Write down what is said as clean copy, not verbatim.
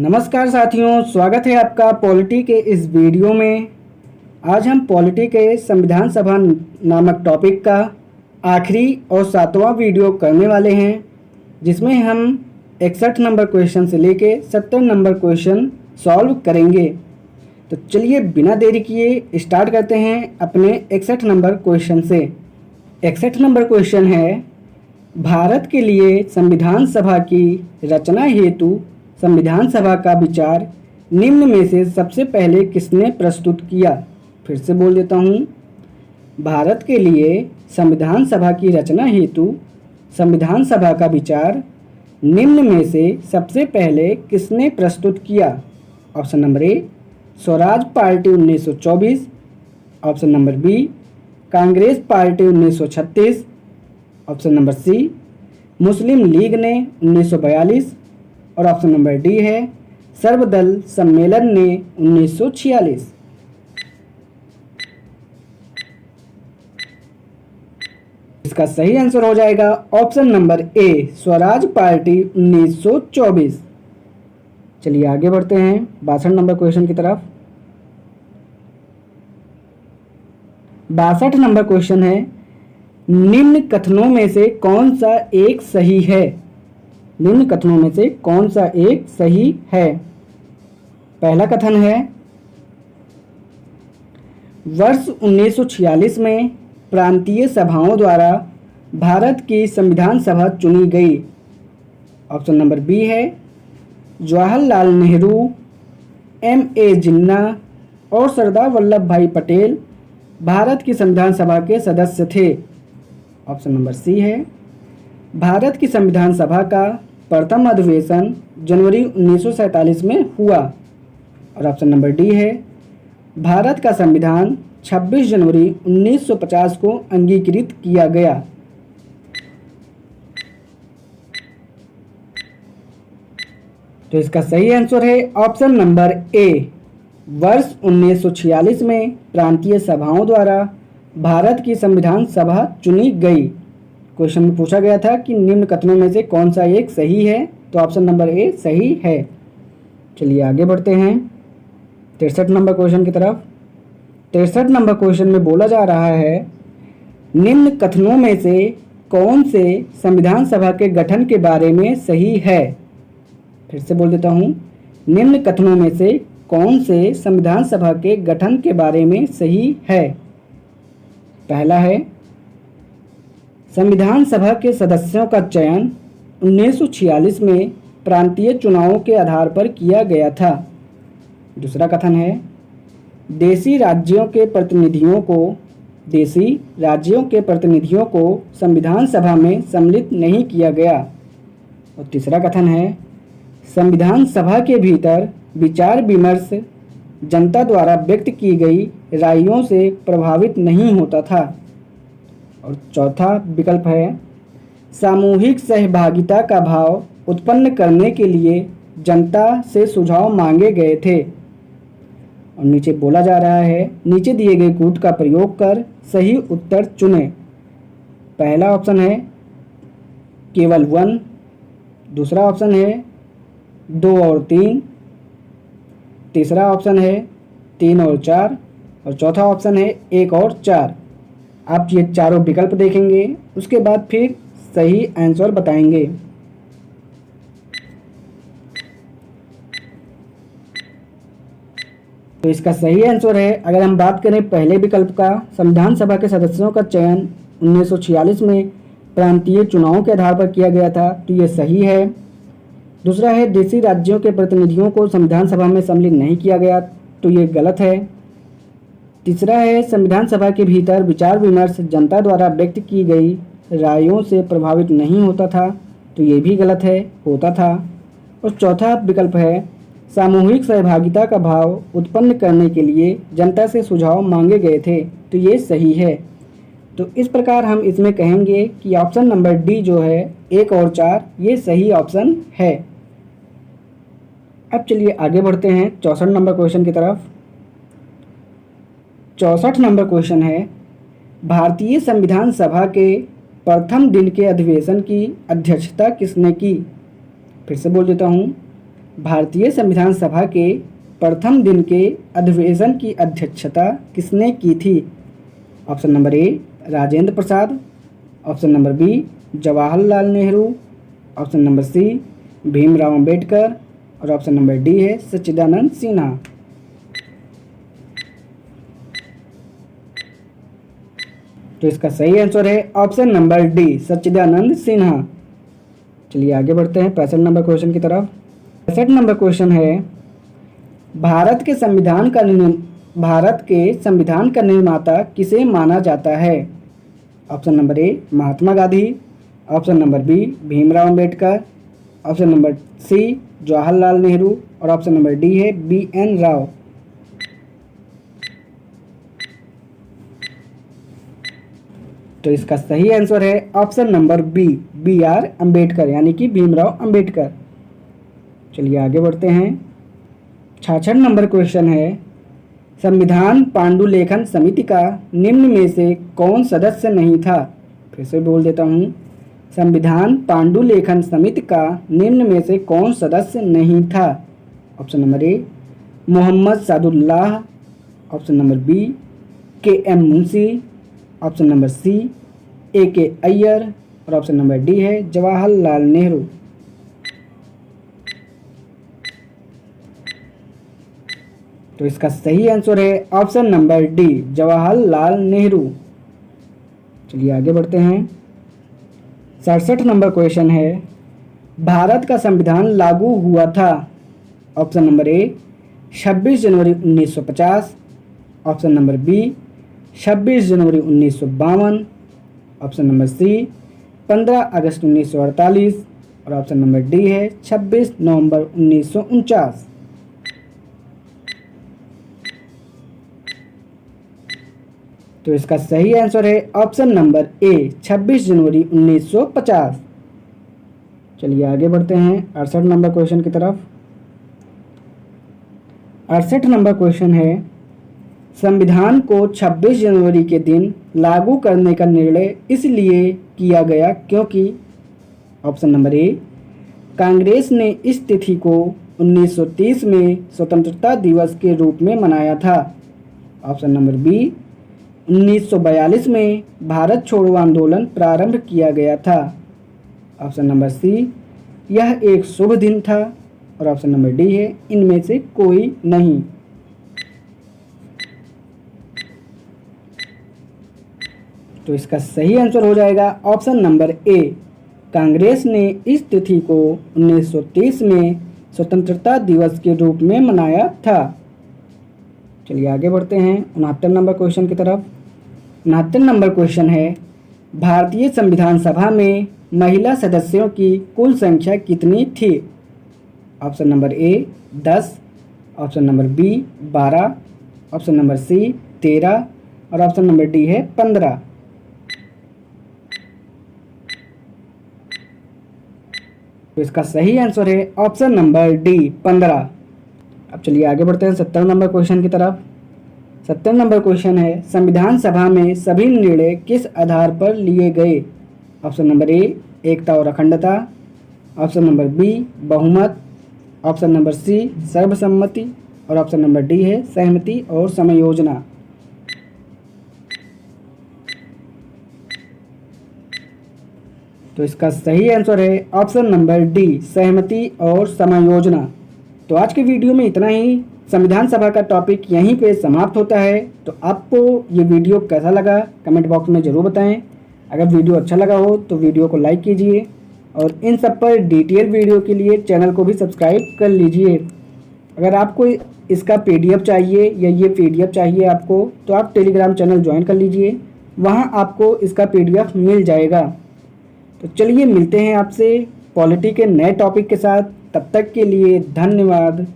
नमस्कार साथियों, स्वागत है आपका पॉलिटी के इस वीडियो में। आज हम पॉलिटी के संविधान सभा नामक टॉपिक का आखिरी और 7वां वीडियो करने वाले हैं, जिसमें हम 61 नंबर क्वेश्चन से लेके 70 नंबर क्वेश्चन सॉल्व करेंगे। तो चलिए बिना देरी किए स्टार्ट करते हैं अपने 61 नंबर क्वेश्चन से। 61 नंबर क्वेश्चन है, भारत के लिए संविधान सभा की रचना हेतु संविधान सभा का विचार निम्न में से सबसे पहले किसने प्रस्तुत किया। फिर से बोल देता हूँ, भारत के लिए संविधान सभा की रचना हेतु संविधान सभा का विचार निम्न में से सबसे पहले किसने प्रस्तुत किया। Option number A, Swaraj party 1924। Option number B, Congress party 1936। Option number C, Muslim League ने 1942। और ऑप्शन नंबर डी है सर्वदल सम्मेलन ने 1946। इसका सही आंसर हो जाएगा option number A, Swaraj party 1924। चलिए आगे बढ़ते हैं 62 नंबर क्वेश्चन की तरफ। 62 नंबर क्वेश्चन है, निम्न कथनों में से कौन सा एक सही है। निम्न कथनों में से कौन सा एक सही है। पहला कथन है, वर्ष 1946 में प्रांतीय सभाओं द्वारा भारत की संविधान सभा चुनी गई। ऑप्शन नंबर बी है, जवाहरलाल नेहरू, M.A. जिन्ना और सरदार वल्लभ भाई पटेल भारत की संविधान सभा के सदस्य थे। ऑप्शन नंबर सी है, भारत की संविधान सभा का प्रथम अधिवेशन जनवरी 1947 में हुआ। और ऑप्शन नंबर डी है, भारत का संविधान 26 जनवरी 1950 को अंगीकृत किया गया। तो इसका सही आंसर है ऑप्शन नंबर ए, वर्ष 1946 में प्रांतीय सभाओं द्वारा भारत की संविधान सभा चुनी गई। क्वेश्चन में पूछा गया था कि निम्न कथनों में से कौन सा एक सही है, तो ऑप्शन नंबर ए सही है। चलिए आगे बढ़ते हैं 63 नंबर क्वेश्चन की तरफ। 63 नंबर क्वेश्चन में बोला जा रहा है, निम्न कथनों में से कौन से संविधान सभा के गठन के बारे में सही है। फिर से बोल देता हूँ, निम्न कथनों में से कौन से संविधान सभा के गठन के बारे में सही है। पहला है, संविधान सभा के सदस्यों का चयन 1946 में प्रांतीय चुनावों के आधार पर किया गया था। दूसरा कथन है, देशी राज्यों के प्रतिनिधियों को संविधान सभा में सम्मिलित नहीं किया गया। और तीसरा कथन है, संविधान सभा के भीतर विचार विमर्श जनता द्वारा व्यक्त की गई रायों से प्रभावित नहीं होता था। और चौथा विकल्प है, सामूहिक सहभागिता का भाव उत्पन्न करने के लिए जनता से सुझाव मांगे गए थे। और नीचे बोला जा रहा है, नीचे दिए गए कूट का प्रयोग कर सही उत्तर चुनें। पहला ऑप्शन है केवल 1। दूसरा ऑप्शन है 2 और 3। तीसरा ऑप्शन है 3 और 4। और चौथा ऑप्शन है 1 और 4। आप ये चारों विकल्प देखेंगे, उसके बाद फिर सही आंसर बताएंगे। तो इसका सही आंसर है, अगर हम बात करें पहले विकल्प का, संविधान सभा के सदस्यों का चयन 1946 में प्रांतीय चुनावों के आधार पर किया गया था, तो ये सही है। दूसरा है, देशी राज्यों के प्रतिनिधियों को संविधान सभा में सम्मिलित नहीं किया गया, तो ये गलत है। तीसरा है, संविधान सभा के भीतर विचार विमर्श जनता द्वारा व्यक्त की गई रायों से प्रभावित नहीं होता था, तो ये भी गलत है, होता था। और चौथा विकल्प है, सामूहिक सहभागिता का भाव उत्पन्न करने के लिए जनता से सुझाव मांगे गए थे, तो ये सही है। तो इस प्रकार हम इसमें कहेंगे कि ऑप्शन नंबर डी जो है 1 और 4 ये सही ऑप्शन है। अब चलिए आगे बढ़ते हैं 64 नंबर क्वेश्चन की तरफ। 64 नंबर क्वेश्चन है, भारतीय संविधान सभा के प्रथम दिन के अधिवेशन की अध्यक्षता किसने की। फिर से बोल देता हूँ, भारतीय संविधान सभा के प्रथम दिन के अधिवेशन की अध्यक्षता किसने की थी? Option number A Rajendra Prasad, option number B Jawaharlal Nehru, option number C Bhimrao Ambedkar और ऑप्शन नंबर डी है सच्चिदानंद सिन्हा। तो इसका सही आंसर है ऑप्शन नंबर डी सच्चिदानंद सिन्हा। चलिए आगे बढ़ते हैं 65 नंबर क्वेश्चन की तरफ। 65 नंबर क्वेश्चन है भारत के संविधान का निर्माता किसे माना जाता है? Option number A Mahatma Gandhi, option number B Bhimrao Ambedkar, option number C Jawaharlal Nehru और ऑप्शन नंबर डी है BN राव। तो इसका सही आंसर है option number B BR Ambedkar यानी कि भीमराव अंबेडकर। चलिए आगे बढ़ते हैं। 66 नंबर क्वेश्चन है संविधान पांडुलेखन समिति का निम्न में से कौन सदस्य नहीं था? फिर से बोल देता हूँ, संविधान पांडुलेखन समिति का निम्न में से कौन सदस्य नहीं था? Option number A Mohammad Saadullah, option number B KM Munshi, option number C AK Aiyar और ऑप्शन नंबर डी है जवाहरलाल नेहरू। तो इसका सही आंसर है option number D Jawaharlal Nehru. चलिए आगे बढ़ते हैं। 67 नंबर क्वेश्चन है भारत का संविधान लागू हुआ था? ऑप्शन नंबर ए 26 जनवरी 1950, ऑप्शन नंबर बी 26 जनवरी 1952, ऑप्शन नंबर सी 15 अगस्त 1948 और ऑप्शन नंबर डी है 26 नवंबर 1949। तो इसका सही आंसर है ऑप्शन नंबर ए 26 जनवरी 1950। चलिए आगे बढ़ते हैं 68 नंबर क्वेश्चन की तरफ। 68 नंबर क्वेश्चन है संविधान को 26 जनवरी के दिन लागू करने का निर्णय इसलिए किया गया क्योंकि ऑप्शन नंबर ए कांग्रेस ने इस तिथि को 1930 में स्वतंत्रता दिवस के रूप में मनाया था, ऑप्शन नंबर बी 1942 में भारत छोड़ो आंदोलन प्रारंभ किया गया था, ऑप्शन नंबर सी यह एक शुभ दिन था और ऑप्शन नंबर डी है इनमें से कोई नहीं। तो इसका सही आंसर हो जाएगा ऑप्शन नंबर ए कांग्रेस ने इस तिथि को 1930 में स्वतंत्रता दिवस के रूप में मनाया था। चलिए आगे बढ़ते हैं 69 नंबर क्वेश्चन की तरफ। 69 नंबर क्वेश्चन है भारतीय संविधान सभा में महिला सदस्यों की कुल संख्या कितनी थी? Option number A 10, option number B 12, option number C 13 और ऑप्शन नंबर डी है 15। तो इसका सही आंसर है ऑप्शन नंबर डी 15। अब चलिए आगे बढ़ते हैं 70 नंबर क्वेश्चन की तरफ। 70 नंबर क्वेश्चन है संविधान सभा में सभी निर्णय किस आधार पर लिए गए? ऑप्शन नंबर ए एकता और अखंडता, ऑप्शन नंबर बी बहुमत, ऑप्शन नंबर सी सर्वसम्मति और ऑप्शन नंबर डी है सहमति और समायोजना। तो इसका सही आंसर है ऑप्शन नंबर डी सहमति और समायोजना। तो आज के वीडियो में इतना ही। संविधान सभा का टॉपिक यहीं पे समाप्त होता है। तो आपको ये वीडियो कैसा लगा कमेंट बॉक्स में ज़रूर बताएं। अगर वीडियो अच्छा लगा हो तो वीडियो को लाइक कीजिए और इन सब पर डिटेल वीडियो के लिए चैनल को भी सब्सक्राइब कर लीजिए। अगर आपको इसका PDF चाहिए या ये PDF चाहिए आपको तो आप टेलीग्राम चैनल ज्वाइन कर लीजिए, वहाँ आपको इसका PDF मिल जाएगा। तो चलिए मिलते हैं आपसे पॉलिटी के नए टॉपिक के साथ। तब तक के लिए धन्यवाद।